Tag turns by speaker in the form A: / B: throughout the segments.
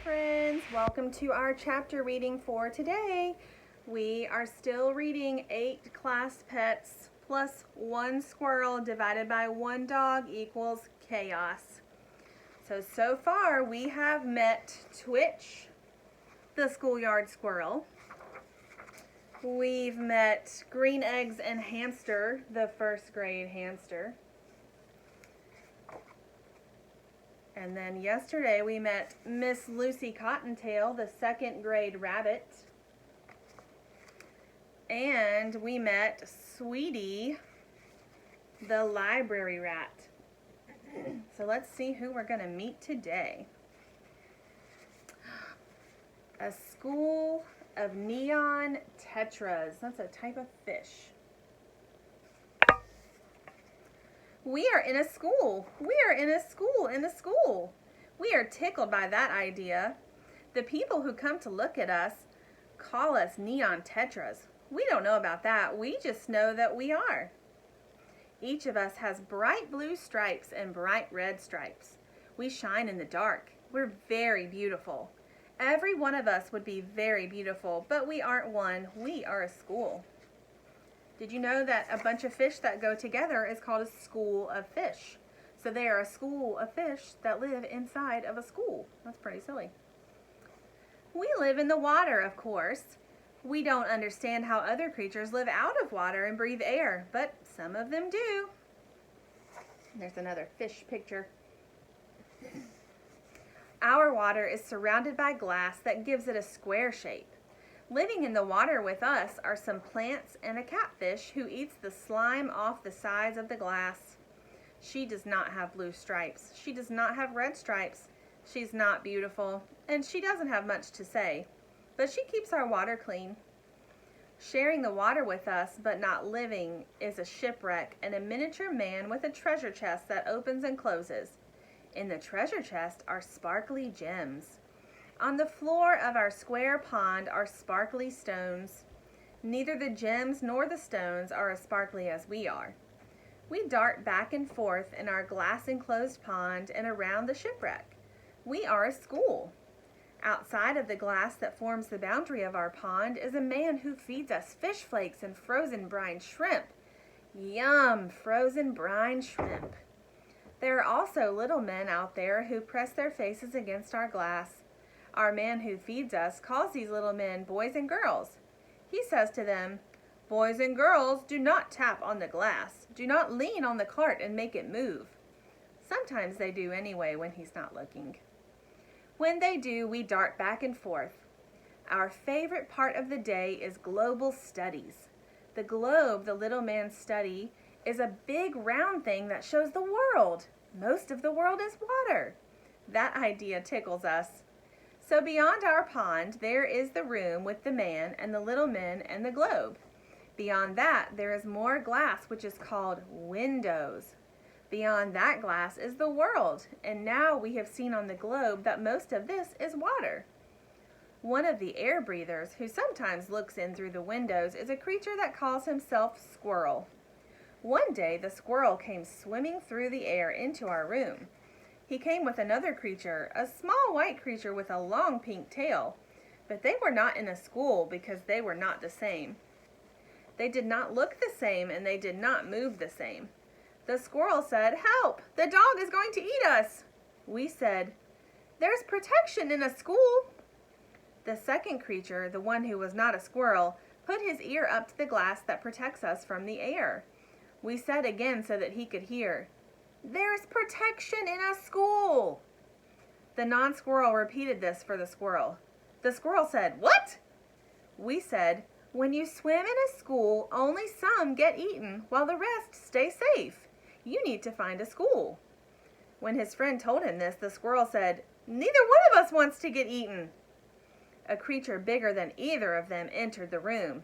A: friends, welcome to our chapter reading for today. We are still reading 8 class pets plus 1 squirrel divided by 1 dog equals chaos. So far we have met Twitch, the schoolyard squirrel. We've met Green Eggs and Hamster, the 1st grade hamster. And then yesterday we met Miss Lucy Cottontail, the 2nd grade rabbit. And we met Sweetie, the library rat. So let's see who we're going to meet today. A school of neon tetras. That's a type of fish. We are in a school. We are in a school. We are tickled by that idea. The people who come to look at us call us neon tetras. We don't know about that. We just know that we are. Each of us has bright blue stripes and bright red stripes. We shine in the dark. We're very beautiful. Every one of us would be very beautiful, but we aren't one. We are a school. Did you know that a bunch of fish that go together is called a school of fish? So they are a school of fish that live inside of a school. That's pretty silly. We live in the water, of course. We don't understand how other creatures live out of water and breathe air, but some of them do. There's another fish picture. Our water is surrounded by glass that gives it a square shape. Living in the water with us are some plants and a catfish who eats the slime off the sides of the glass. She does not have blue stripes. She does not have red stripes. She's not beautiful, and she doesn't have much to say, but she keeps our water clean. Sharing the water with us, but not living, is a shipwreck and a miniature man with a treasure chest that opens and closes. In the treasure chest are sparkly gems. On the floor of our square pond are sparkly stones. Neither the gems nor the stones are as sparkly as we are. We dart back and forth in our glass-enclosed pond and around the shipwreck. We are a school. Outside of the glass that forms the boundary of our pond is a man who feeds us fish flakes and frozen brine shrimp. Yum, frozen brine shrimp. There are also little men out there who press their faces against our glass. Our man who feeds us calls these little men boys and girls. He says to them, "Boys and girls, do not tap on the glass. Do not lean on the cart and make it move." Sometimes they do anyway when he's not looking. When they do, we dart back and forth. Our favorite part of the day is global studies. The globe the little men study is a big round thing that shows the world. Most of the world is water. That idea tickles us. So beyond our pond, there is the room with the man and the little men and the globe. Beyond that, there is more glass, which is called windows. Beyond that glass is the world, and now we have seen on the globe that most of this is water. One of the air breathers, who sometimes looks in through the windows, is a creature that calls himself Squirrel. One day, the squirrel came swimming through the air into our room. He came with another creature, a small white creature with a long pink tail. But they were not in a school because they were not the same. They did not look the same and they did not move the same. The squirrel said, "Help! The dog is going to eat us!" We said, "There's protection in a school." The second creature, the one who was not a squirrel, put his ear up to the glass that protects us from the air. We said again so that he could hear, "There's protection in a school." The non-squirrel repeated this for the squirrel. The squirrel said, "What?" We said, "When you swim in a school, only some get eaten while the rest stay safe. You need to find a school." When his friend told him this, the squirrel said, "Neither one of us wants to get eaten." A creature bigger than either of them entered the room.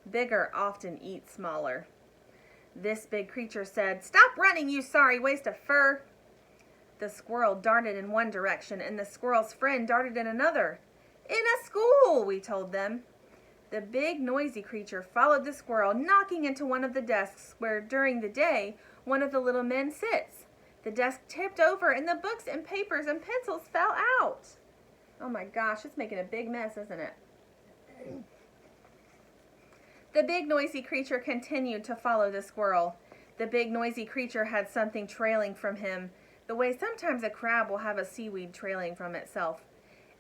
A: Bigger often eat smaller. This big creature said, "Stop running, you sorry waste of fur." The squirrel darted in one direction and the squirrel's friend darted in another. "In a school," we told them. The big noisy creature followed the squirrel, knocking into one of the desks where during the day one of the little men sits. The desk tipped over and the books and papers and pencils fell out. Oh my gosh, it's making a big mess, isn't it? The big noisy creature continued to follow the squirrel. The big noisy creature had something trailing from him, the way sometimes a crab will have a seaweed trailing from itself.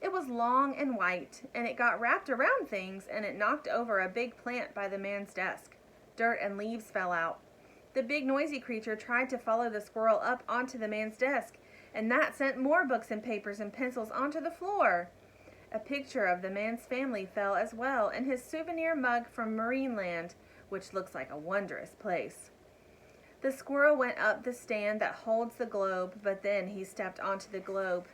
A: It was long and white, and it got wrapped around things, and it knocked over a big plant by the man's desk. Dirt and leaves fell out. The big noisy creature tried to follow the squirrel up onto the man's desk, and that sent more books and papers and pencils onto the floor. A picture of the man's family fell as well, and his souvenir mug from Marineland, which looks like a wondrous place. The squirrel went up the stand that holds the globe, but then he stepped onto the globe.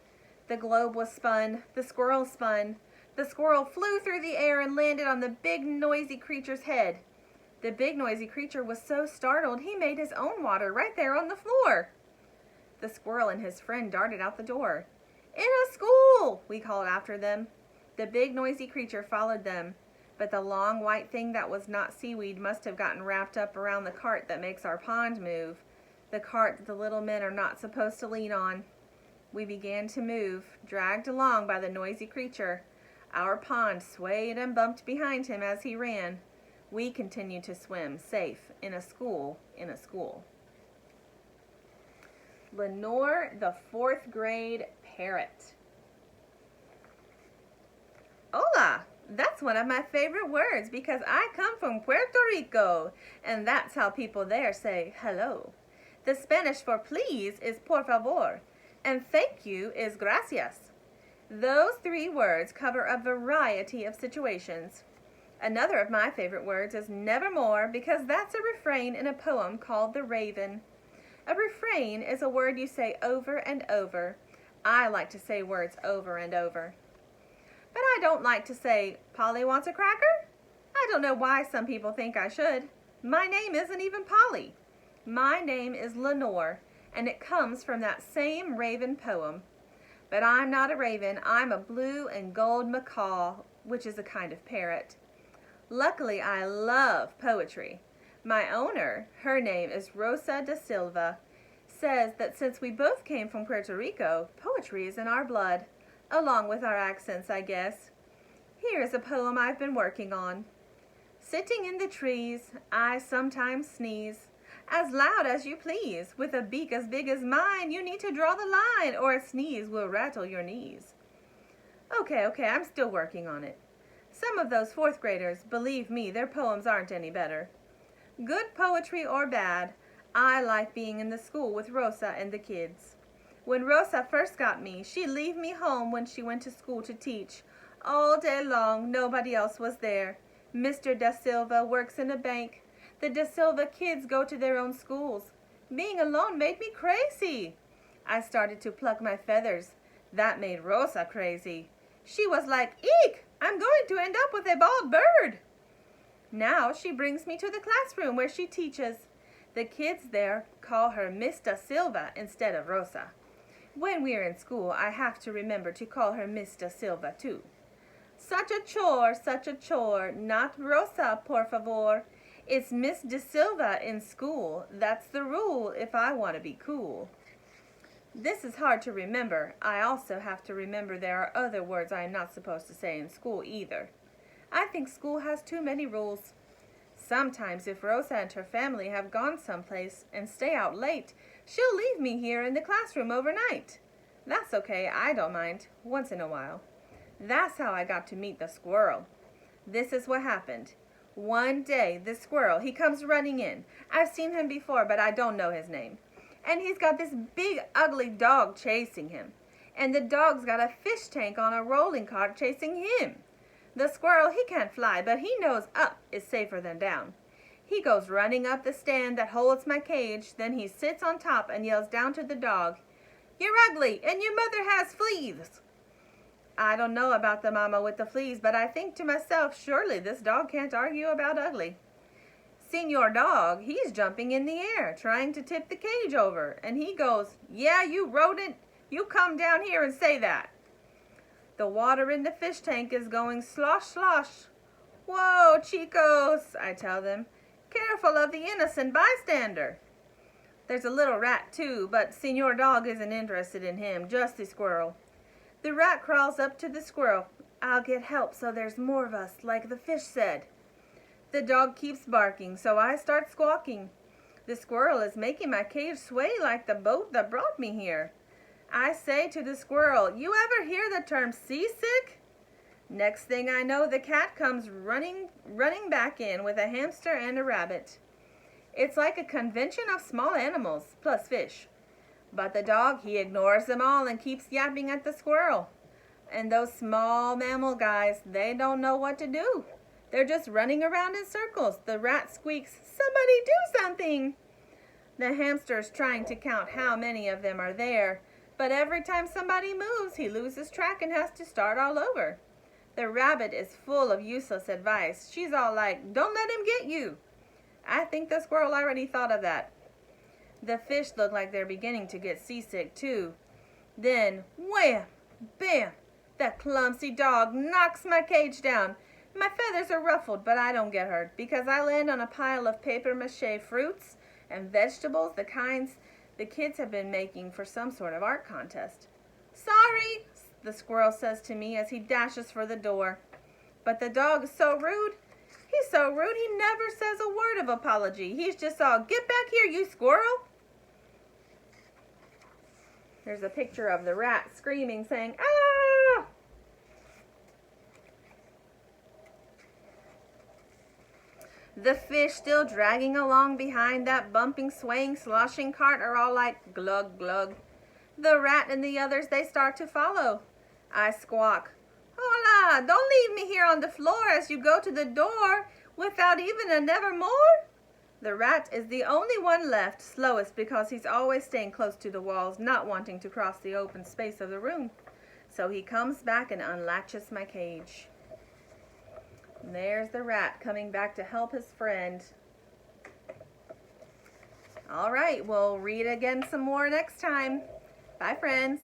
A: The globe was spun. The squirrel spun. The squirrel flew through the air and landed on the big noisy creature's head. The big noisy creature was so startled he made his own water right there on the floor. The squirrel and his friend darted out the door. "In a school!" we called after them. The big noisy creature followed them, but the long white thing that was not seaweed must have gotten wrapped up around the cart that makes our pond move, the cart that the little men are not supposed to lean on. We began to move, dragged along by the noisy creature. Our pond swayed and bumped behind him as he ran. We continued to swim, safe, in a school, in a school. Lenore, the 4th grade Parrot. Hola! That's one of my favorite words because I come from Puerto Rico, and that's how people there say hello. The Spanish for please is por favor, and thank you is gracias. Those 3 words cover a variety of situations. Another of my favorite words is nevermore because that's a refrain in a poem called The Raven. A refrain is a word you say over and over. I like to say words over and over. But I don't like to say, "Polly wants a cracker?" I don't know why some people think I should. My name isn't even Polly. My name is Lenore, and it comes from that same raven poem. But I'm not a raven. I'm a blue and gold macaw, which is a kind of parrot. Luckily, I love poetry. My owner, her name is Rosa da Silva, says that since we both came from Puerto Rico, poetry is in our blood, along with our accents, I guess. Here is a poem I've been working on. Sitting in the trees, I sometimes sneeze, as loud as you please. With a beak as big as mine, you need to draw the line, or a sneeze will rattle your knees. Okay, I'm still working on it. Some of those 4th graders, believe me, their poems aren't any better. Good poetry or bad, I like being in the school with Rosa and the kids. When Rosa first got me, she'd leave me home when she went to school to teach. All day long, nobody else was there. Mr. Da Silva works in a bank. The Da Silva kids go to their own schools. Being alone made me crazy. I started to pluck my feathers. That made Rosa crazy. She was like, "Eek! I'm going to end up with a bald bird." Now she brings me to the classroom where she teaches. The kids there call her Miss Da Silva instead of Rosa. When we're in school, I have to remember to call her Miss Da Silva too. Such a chore, not Rosa, por favor. It's Miss Da Silva in school. That's the rule if I want to be cool. This is hard to remember. I also have to remember there are other words I am not supposed to say in school either. I think school has too many rules. Sometimes if Rosa and her family have gone someplace and stay out late, she'll leave me here in the classroom overnight. That's okay, I don't mind, once in a while. That's how I got to meet the squirrel. This is what happened. One day, the squirrel, he comes running in. I've seen him before, but I don't know his name. And he's got this big, ugly dog chasing him. And the dog's got a fish tank on a rolling cart chasing him. The squirrel, he can't fly, but he knows up is safer than down. He goes running up the stand that holds my cage, then he sits on top and yells down to the dog, "You're ugly, and your mother has fleas." I don't know about the mama with the fleas, but I think to myself, surely this dog can't argue about ugly. Senor Dog, he's jumping in the air, trying to tip the cage over, and he goes, "Yeah, you rodent, you come down here and say that." The water in the fish tank is going slosh, slosh. "Whoa, chicos," I tell them. "Careful of the innocent bystander." There's a little rat too, but Senor Dog isn't interested in him, just the squirrel. The rat crawls up to the squirrel. I'll get help so there's more of us, like the fish said. The dog keeps barking, so I start squawking. The squirrel is making my cage sway like the boat that brought me here. I say to the squirrel, you ever hear the term seasick? Next thing I know, the cat comes running back in with a hamster and a rabbit. It's like a convention of small animals, plus fish. But the dog, he ignores them all and keeps yapping at the squirrel. And those small mammal guys, they don't know what to do. They're just running around in circles. The rat squeaks, somebody do something. The hamster's trying to count how many of them are there, but every time somebody moves, he loses track and has to start all over. The rabbit is full of useless advice. She's all like, don't let him get you. I think the squirrel already thought of that. The fish look like they're beginning to get seasick too. Then, wham, bam, that clumsy dog knocks my cage down. My feathers are ruffled, but I don't get hurt because I land on a pile of papier-mâché fruits and vegetables, the kinds the kids have been making for some sort of art contest. Sorry, the squirrel says to me as he dashes for the door. But the dog is so rude. He's so rude he never says a word of apology. He's just all, get back here, you squirrel. There's a picture of the rat screaming, saying, ah! The fish still dragging along behind that bumping, swaying, sloshing cart are all like, glug, glug. The rat and the others, they start to follow. I squawk, hola, don't leave me here on the floor as you go to the door without even a nevermore. The rat is the only one left, slowest because he's always staying close to the walls, not wanting to cross the open space of the room. So he comes back and unlatches my cage. And there's the rat coming back to help his friend. All right, we'll read again some more next time. Bye, friends.